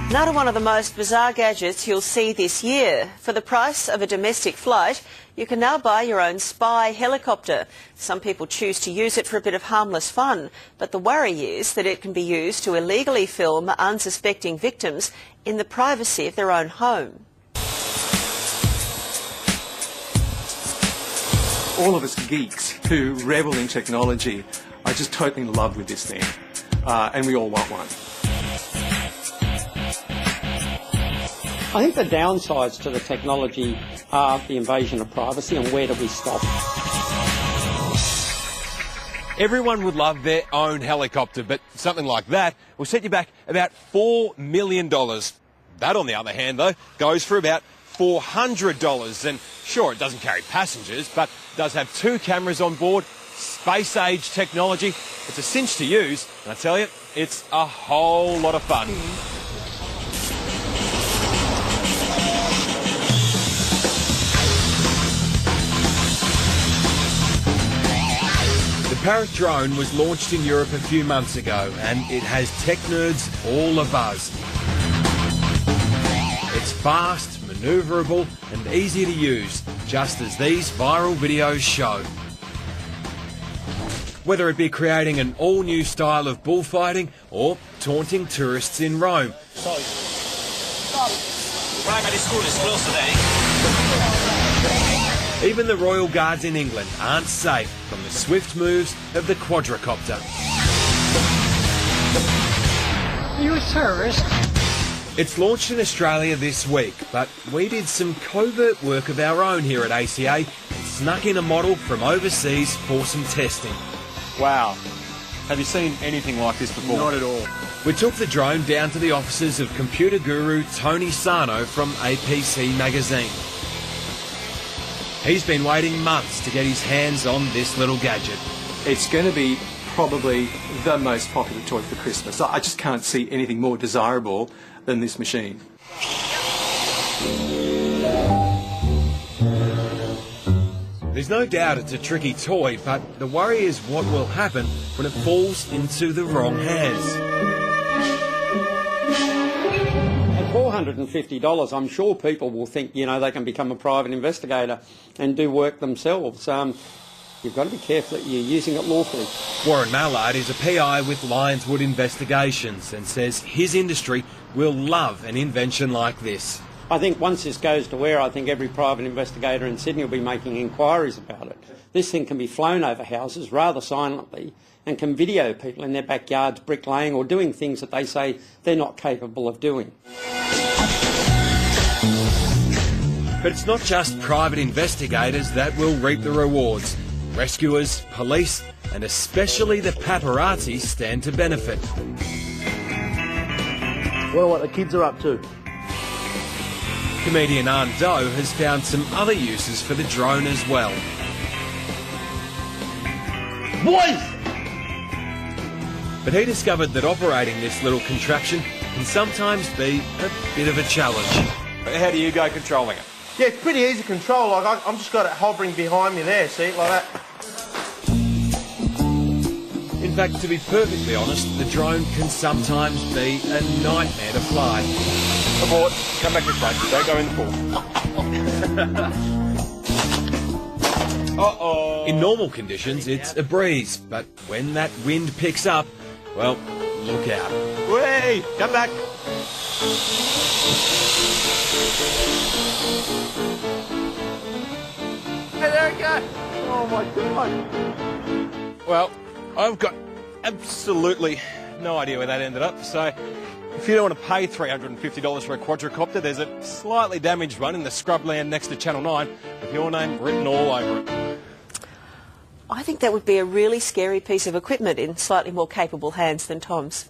Another one of the most bizarre gadgets you'll see this year. For the price of a domestic flight, you can now buy your own spy helicopter. Some people choose to use it for a bit of harmless fun, but the worry is that it can be used to illegally film unsuspecting victims in the privacy of their own home. All of us geeks who revel in technology are just totally in love with this thing, and we all want one. I think the downsides to the technology are the invasion of privacy, and where do we stop? Everyone would love their own helicopter, but something like that will set you back about $4 million. That, on the other hand, though, goes for about $400. And sure, it doesn't carry passengers, but does have 2 cameras on board, space-age technology. It's a cinch to use, and I tell you, it's a whole lot of fun. The Parrot drone was launched in Europe a few months ago, and it has tech nerds all abuzz. It's fast, manoeuvrable and easy to use, just as these viral videos show. Whether it be creating an all-new style of bullfighting or taunting tourists in Rome. Primary school is closed today. Even the Royal Guards in England aren't safe from the swift moves of the quadricopter. Are you a terrorist? It's launched in Australia this week, but we did some covert work of our own here at ACA and snuck in a model from overseas for some testing. Wow. Have you seen anything like this before? Not at all. We took the drone down to the offices of computer guru Tony Sarno from APC magazine. He's been waiting months to get his hands on this little gadget. It's going to be probably the most popular toy for Christmas. I just can't see anything more desirable than this machine. There's no doubt it's a tricky toy, but the worry is what will happen when it falls into the wrong hands. At $450, I'm sure people will think, you know, they can become a private investigator and do work themselves. You've got to be careful that you're using it lawfully. Warren Mallard is a PI with Lyonswood Investigations and says his industry will love an invention like this. I think once this goes to air, I think every private investigator in Sydney will be making inquiries about it. This thing can be flown over houses rather silently and can video people in their backyards bricklaying or doing things that they say they're not capable of doing. But it's not just private investigators that will reap the rewards. Rescuers, police and especially the paparazzi stand to benefit. Wonder what the kids are up to. Comedian Anh Do has found some other uses for the drone as well. Boys! But he discovered that operating this little contraption can sometimes be a bit of a challenge. How do you go controlling it? Yeah, it's pretty easy to control. Like I'm just got it hovering behind me there, see, like that. In fact, to be perfectly honest, the drone can sometimes be a nightmare to fly. Abort. Come back this way. Don't go in the pool. Uh-oh. In normal conditions, it's a breeze, but when that wind picks up, well, look out. Whee! Come back. Hey, there it goes. Oh my God. Well, I've got absolutely no idea where that ended up, so if you don't want to pay $350 for a quadricopter, there's a slightly damaged one in the scrubland next to Channel 9 with your name written all over it. I think that would be a really scary piece of equipment in slightly more capable hands than Tom's.